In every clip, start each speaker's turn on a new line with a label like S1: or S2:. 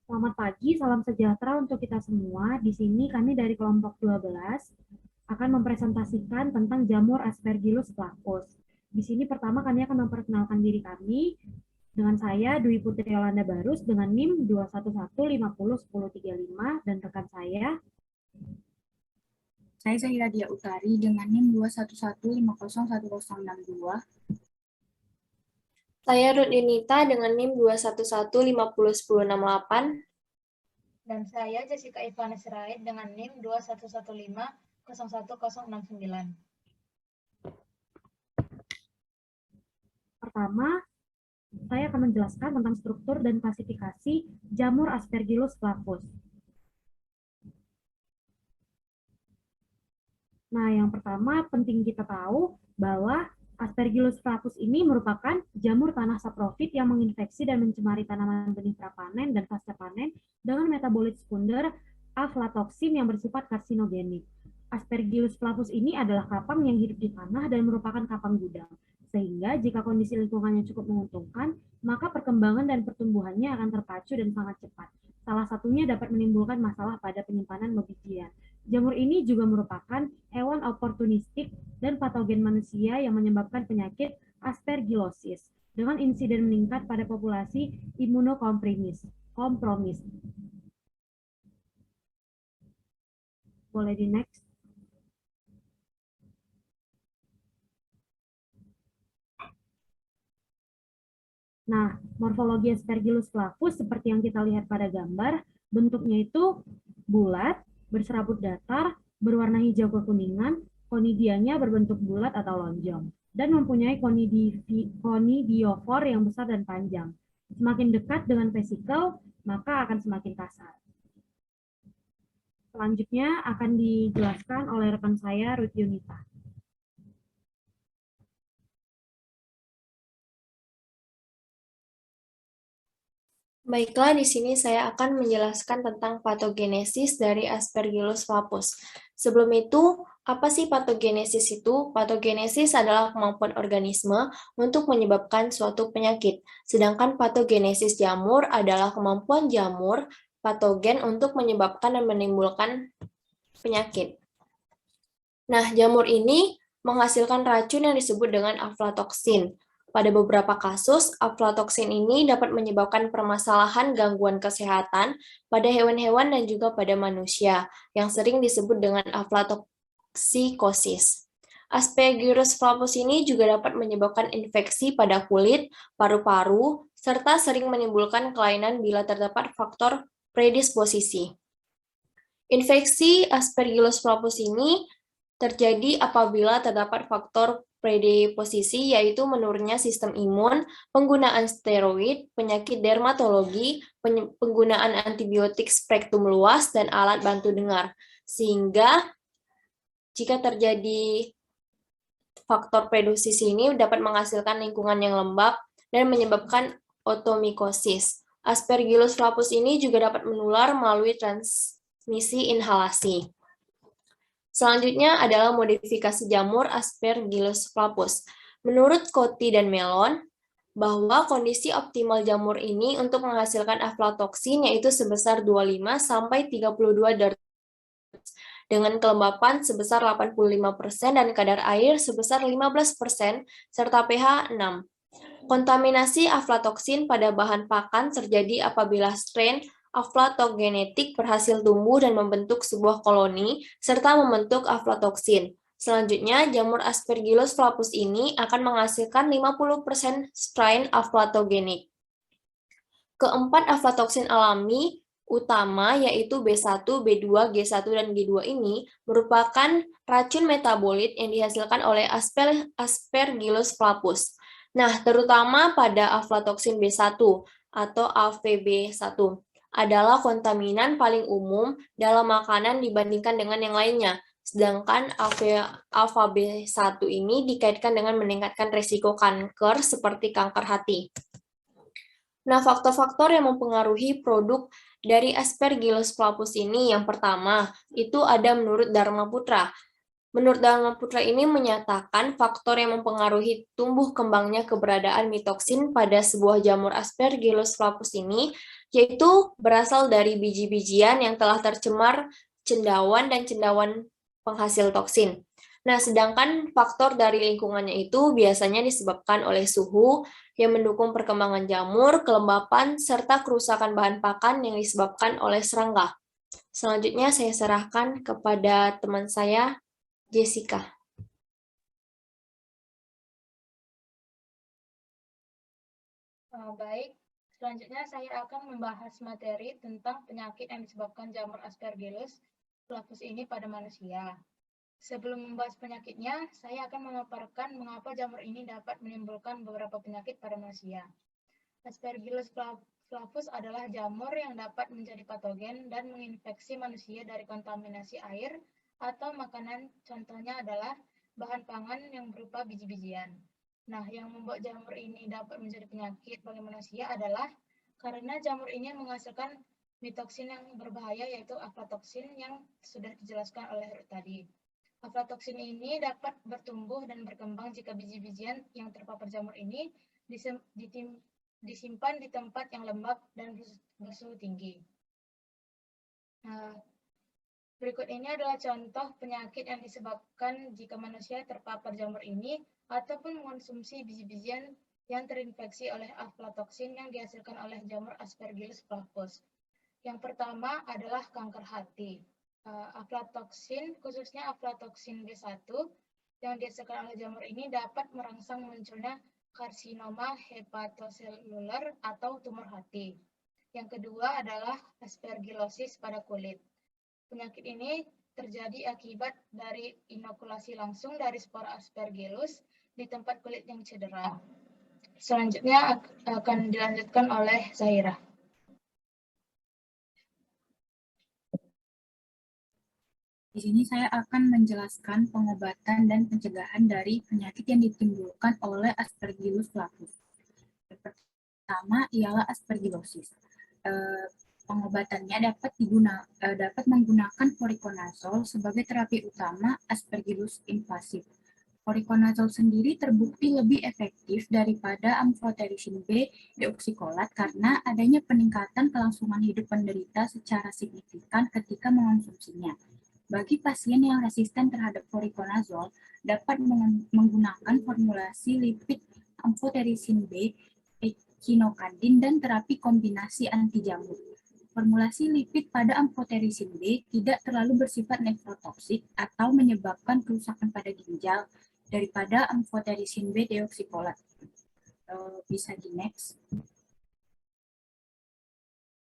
S1: Selamat pagi, salam sejahtera untuk kita semua. Di sini kami dari kelompok 12 akan mempresentasikan tentang jamur Aspergillus flavus. Di sini pertama kami akan memperkenalkan diri kami dengan saya Dwi Putri Yolanda Barus dengan NIM 211501035 dan rekan saya.
S2: Saya Zahira Dia Utari dengan NIM 211501062.
S3: Saya Ruth Yunita dengan NIM 211501068.
S4: Dan saya Jessica Ivana Sirait dengan NIM 211501069.
S1: Pertama, saya akan menjelaskan tentang struktur dan klasifikasi jamur Aspergillus flavus. Nah, yang pertama penting kita tahu bahwa Aspergillus flavus ini merupakan jamur tanah saprofit yang menginfeksi dan mencemari tanaman benih prapanen dan pasca panen dengan metabolit sekunder aflatoksin yang bersifat karsinogenik. Aspergillus flavus ini adalah kapang yang hidup di tanah dan merupakan kapang gudang. Sehingga jika kondisi lingkungannya cukup menguntungkan, maka perkembangan dan pertumbuhannya akan terpacu dan sangat cepat. Salah satunya dapat menimbulkan masalah pada penyimpanan bebijian. Jamur ini juga merupakan hewan oportunistik dan patogen manusia yang menyebabkan penyakit aspergillosis dengan insiden meningkat pada populasi imunokompromis. Boleh di next. Nah, morfologi Aspergillus flavus seperti yang kita lihat pada gambar, bentuknya itu bulat, berserabut datar, berwarna hijau kekuningan, konidianya berbentuk bulat atau lonjong, dan mempunyai konidiofor yang besar dan panjang. Semakin dekat dengan vesikel, maka akan semakin kasar. Selanjutnya akan dijelaskan oleh rekan saya, Ruth Yunita.
S3: Baiklah, di sini saya akan menjelaskan tentang patogenesis dari Aspergillus flavus. Sebelum itu, apa sih patogenesis itu? Patogenesis adalah kemampuan organisme untuk menyebabkan suatu penyakit. Sedangkan patogenesis jamur adalah kemampuan jamur patogen untuk menyebabkan dan menimbulkan penyakit. Nah, jamur ini menghasilkan racun yang disebut dengan aflatoksin. Pada beberapa kasus, aflatoksin ini dapat menyebabkan permasalahan gangguan kesehatan pada hewan-hewan dan juga pada manusia, yang sering disebut dengan aflatoksikosis. Aspergillus flavus ini juga dapat menyebabkan infeksi pada kulit, paru-paru, serta sering menimbulkan kelainan bila terdapat faktor predisposisi. Infeksi Aspergillus flavus ini terjadi apabila terdapat faktor predisposisi, yaitu menurunnya sistem imun, penggunaan steroid, penyakit dermatologi, penggunaan antibiotik spektrum luas, dan alat bantu dengar. Sehingga jika terjadi faktor predisposisi ini dapat menghasilkan lingkungan yang lembab dan menyebabkan otomikosis. Aspergillus flavus ini juga dapat menular melalui transmisi inhalasi. Selanjutnya adalah modifikasi jamur Aspergillus flavus. Menurut Coty dan Mellon, bahwa kondisi optimal jamur ini untuk menghasilkan aflatoksin yaitu sebesar 25 sampai 32 derajat dengan kelembapan sebesar 85% dan kadar air sebesar 15% serta pH 6. Kontaminasi aflatoksin pada bahan pakan terjadi apabila strain aflatogenetik berhasil tumbuh dan membentuk sebuah koloni, serta membentuk aflatoksin. Selanjutnya, jamur Aspergillus flavus ini akan menghasilkan 50% strain aflatogenik. Keempat aflatoksin alami utama, yaitu B1, B2, G1, dan G2 ini, merupakan racun metabolit yang dihasilkan oleh Aspergillus flavus. Nah, terutama pada aflatoksin B1 atau AVB1 adalah kontaminan paling umum dalam makanan dibandingkan dengan yang lainnya. Sedangkan alfa B1 ini dikaitkan dengan meningkatkan risiko kanker seperti kanker hati. Nah, faktor-faktor yang mempengaruhi produk dari Aspergillus flavus ini yang pertama, itu ada menurut Dharma Putra. Menurut Dharma Putra ini menyatakan faktor yang mempengaruhi tumbuh kembangnya keberadaan mitoksin pada sebuah jamur Aspergillus flavus ini, yaitu berasal dari biji-bijian yang telah tercemar cendawan dan cendawan penghasil toksin. Nah, sedangkan faktor dari lingkungannya itu biasanya disebabkan oleh suhu yang mendukung perkembangan jamur, kelembapan, serta kerusakan bahan pakan yang disebabkan oleh serangga. Selanjutnya saya serahkan kepada teman saya, Jessica.
S4: Baik, selanjutnya saya akan membahas materi tentang penyakit yang disebabkan jamur Aspergillus flavus ini pada manusia. Sebelum membahas penyakitnya, saya akan memaparkan mengapa jamur ini dapat menimbulkan beberapa penyakit pada manusia. Aspergillus flavus adalah jamur yang dapat menjadi patogen dan menginfeksi manusia dari kontaminasi air atau makanan, contohnya adalah bahan pangan yang berupa biji-bijian. Nah, yang membuat jamur ini dapat menjadi penyakit bagi manusia adalah karena jamur ini menghasilkan mitoksin yang berbahaya, yaitu aflatoksin yang sudah dijelaskan oleh Ruth tadi. Aflatoksin ini dapat bertumbuh dan berkembang jika biji-bijian yang terpapar jamur ini disimpan di tempat yang lembab dan bersuhu tinggi. Nah, berikut ini adalah contoh penyakit yang disebabkan jika manusia terpapar jamur ini ataupun mengonsumsi biji-bijian yang terinfeksi oleh aflatoksin yang dihasilkan oleh jamur Aspergillus flavus. Yang pertama adalah kanker hati. Aflatoksin, khususnya aflatoksin B1, yang dihasilkan oleh jamur ini dapat merangsang munculnya karsinoma hepatoseluler atau tumor hati. Yang kedua adalah aspergillosis pada kulit. Penyakit ini terjadi akibat dari inokulasi langsung dari spora Aspergillus di tempat kulit yang cedera. Selanjutnya akan dilanjutkan oleh Zahira.
S2: Di sini saya akan menjelaskan pengobatan dan pencegahan dari penyakit yang ditimbulkan oleh Aspergillus flavus. Yang pertama ialah aspergillosis. Pengobatannya dapat menggunakan voriconazole sebagai terapi utama Aspergillus invasif. Voriconazole sendiri terbukti lebih efektif daripada amflotericin B deoksikolat karena adanya peningkatan kelangsungan hidup penderita secara signifikan ketika mengonsumsinya. Bagi pasien yang resisten terhadap voriconazole, dapat menggunakan formulasi lipid amflotericin B, echinocandin, dan terapi kombinasi anti jamur. Formulasi lipid pada amflotericin B tidak terlalu bersifat nefrotoksik atau menyebabkan kerusakan pada ginjal daripada amflotericin B deoksikolat. Bisa di next.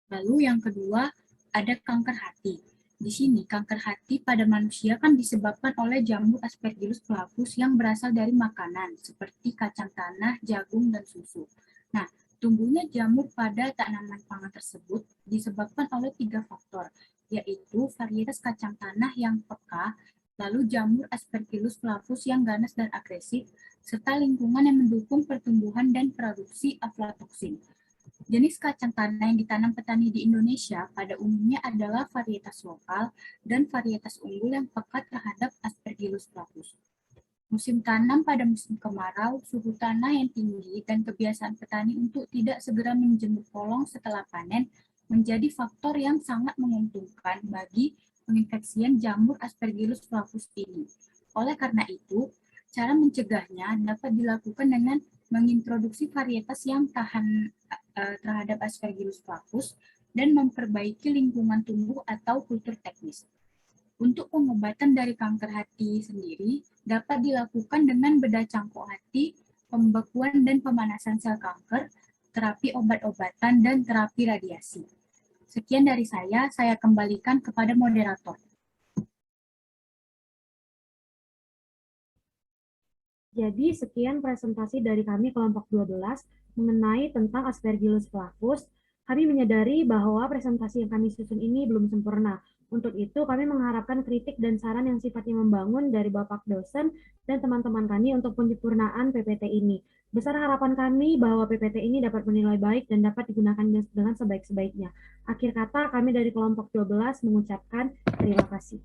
S2: Lalu yang kedua ada kanker hati. Di sini kanker hati pada manusia kan disebabkan oleh jamur Aspergillus flavus yang berasal dari makanan seperti kacang tanah, jagung, dan susu. Nah, tumbuhnya jamur pada tanaman pangan tersebut disebabkan oleh 3 faktor, yaitu varietas kacang tanah yang peka, lalu jamur Aspergillus flavus yang ganas dan agresif, serta lingkungan yang mendukung pertumbuhan dan produksi aflatoksin. Jenis kacang tanah yang ditanam petani di Indonesia pada umumnya adalah varietas lokal dan varietas unggul yang peka terhadap Aspergillus flavus. Musim tanam pada musim kemarau, suhu tanah yang tinggi, dan kebiasaan petani untuk tidak segera menjemur polong setelah panen menjadi faktor yang sangat menguntungkan bagi penginfeksian jamur Aspergillus flavus ini. Oleh karena itu, cara mencegahnya dapat dilakukan dengan mengintroduksi varietas yang tahan terhadap Aspergillus flavus dan memperbaiki lingkungan tumbuh atau kultur teknis. Untuk pengobatan dari kanker hati sendiri dapat dilakukan dengan bedah cangkok hati, pembekuan dan pemanasan sel kanker, terapi obat-obatan, dan terapi radiasi. Sekian dari saya kembalikan kepada moderator.
S1: Jadi sekian presentasi dari kami kelompok 12 mengenai tentang Aspergillus flavus. Kami menyadari bahwa presentasi yang kami susun ini belum sempurna. Untuk itu kami mengharapkan kritik dan saran yang sifatnya membangun dari Bapak dosen dan teman-teman kami untuk penyempurnaan PPT ini. Besar harapan kami bahwa PPT ini dapat menilai baik dan dapat digunakan dengan sebaik-sebaiknya. Akhir kata kami dari kelompok 12 mengucapkan terima kasih.